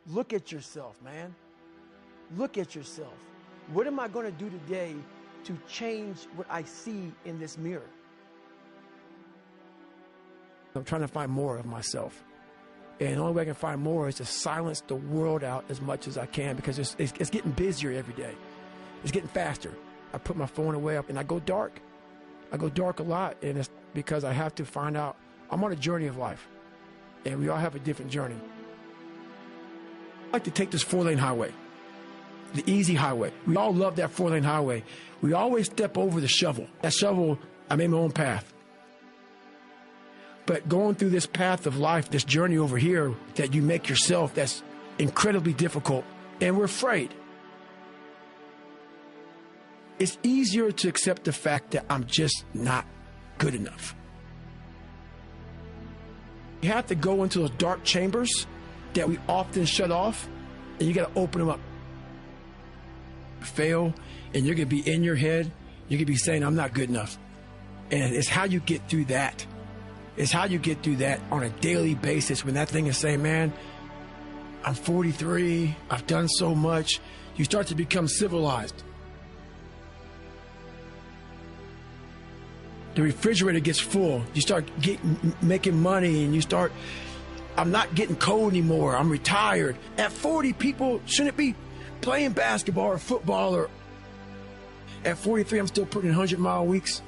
Look at yourself, man. Look at yourself. What am I going to do today to change what I see in this mirror? I'm trying to find more of myself. And the only way I can find more is to silence the world out as much as I can, because it's getting busier every day. It's getting faster. I put my phone away and I go dark. I go dark a lot, and it's because I have to find out. I'm on a journey of life, and we all have a different journey. I like to take this 4-lane highway, the easy highway. We all love that 4-lane highway. We always step over the shovel. That shovel, I made my own path. But going through this path of life, this journey over here that you make yourself, that's incredibly difficult, and we're afraid. It's easier to accept the fact that I'm just not good enough. You have to go into those dark chambers that we often shut off, and you got to open them up. Fail, and you're going to be in your head. You're going to be saying, I'm not good enough. And it's how you get through that. It's how you get through that on a daily basis, when that thing is saying, man, I'm 43, I've done so much. You start to become civilized. The refrigerator gets full. You start making money, and you start, I'm not getting cold anymore. I'm retired. At 40, people shouldn't be playing basketball or football. Or at 43, I'm still putting 100-mile weeks,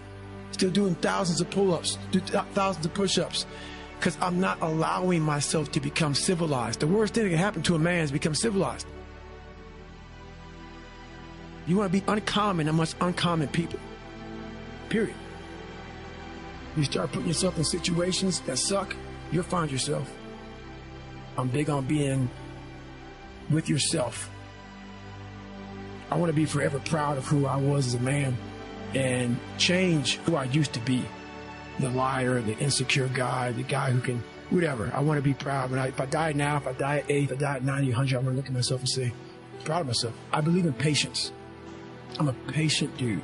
still doing thousands of pull-ups, thousands of push-ups, because I'm not allowing myself to become civilized. The worst thing that can happen to a man is become civilized. You want to be uncommon amongst uncommon people, period. You start putting yourself in situations that suck, you'll find yourself. I'm big on being with yourself. I want to be forever proud of who I was as a man and change who I used to be. The liar, the insecure guy, the guy who can, whatever. I want to be proud. If I die now, if I die at 8, if I die at 90, 100, I'm going to look at myself and say, I'm proud of myself. I believe in patience. I'm a patient dude.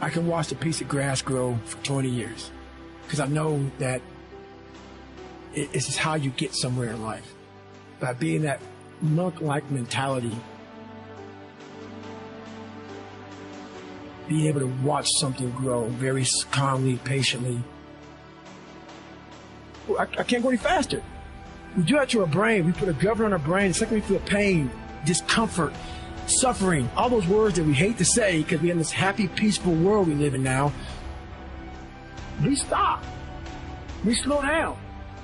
I can watch a piece of grass grow for 20 years. Because I know that it's just how you get somewhere in life. By being that monk-like mentality, being able to watch something grow very calmly, patiently. Well, I can't go any faster. We do that to our brain. We put a governor on our brain. The second we feel pain, discomfort, suffering, all those words that we hate to say because we're in this happy, peaceful world we live in now, we stop. We slow down.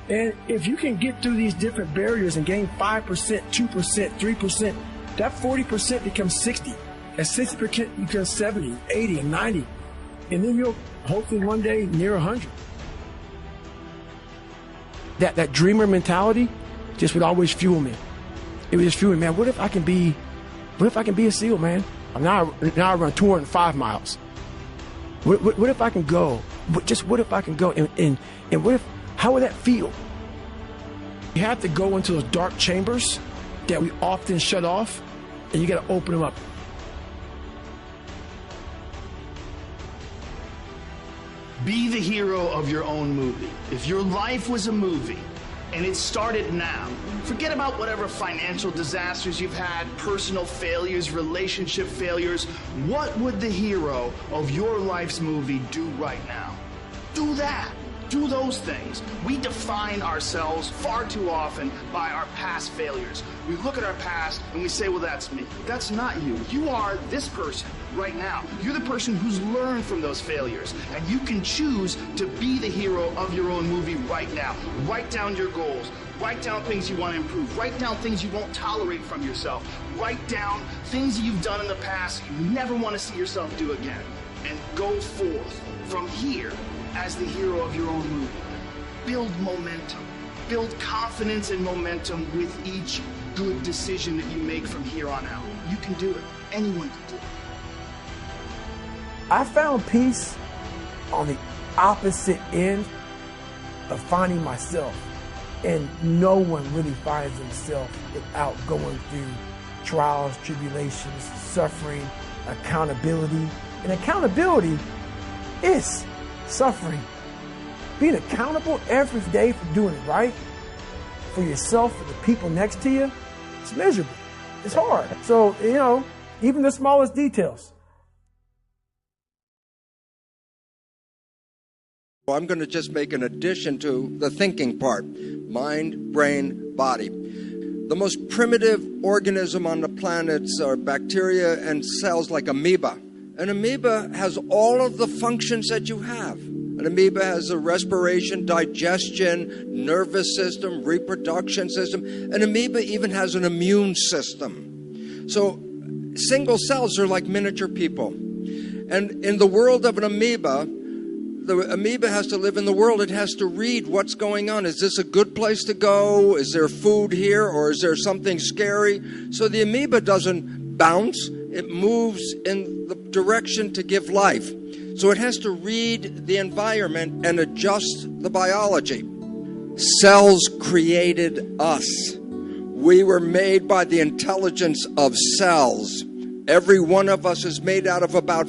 And if you can get through these different barriers and gain 5%, 2%, 3%, that 40% becomes 60. That 60% becomes 70, 80, and 90. And then you'll hopefully one day near 100. That dreamer mentality just would always fuel me. It would just fuel me, man. What if I can be a SEAL, man? Now I run 205 miles. What if I can go? What if I can go? And what if, how would that feel? You have to go into those dark chambers that we often shut off, and you got to open them up. Be the hero of your own movie. If your life was a movie and it started now, forget about whatever financial disasters you've had, personal failures, relationship failures. What would the hero of your life's movie do right now? Do that. Do those things. We define ourselves far too often by our past failures. We look at our past and we say, well, that's me. That's not you. You are this person right now. You're the person who's learned from those failures, and you can choose to be the hero of your own movie right now. Write down your goals. Write down things you want to improve. Write down things you won't tolerate from yourself. Write down things you've done in the past you never want to see yourself do again. And go forth from here as the hero of your own movie. Build momentum. Build confidence and momentum with each good decision that you make from here on out. You can do it. Anyone can do it. I found peace on the opposite end of finding myself. And no one really finds himself without going through trials, tribulations, suffering, accountability. And accountability is suffering. Being accountable every day for doing it right, for yourself, for the people next to you, It's miserable. It's hard. So, you know, even the smallest details. I'm going to just make an addition to the thinking part. Mind, brain, body. The most primitive organism on the planet are bacteria and cells like amoeba. An amoeba has all of the functions that you have. An amoeba has a respiration, digestion, nervous system, reproduction system. An amoeba even has an immune system. So single cells are like miniature people. And in the world of an amoeba, the amoeba has to live in the world. It has to read what's going on. Is this a good place to go? Is there food here? Or is there something scary? So the amoeba doesn't bounce. It moves in the direction to give life. So it has to read the environment and adjust the biology. Cells created us. We were made by the intelligence of cells. Every one of us is made out of about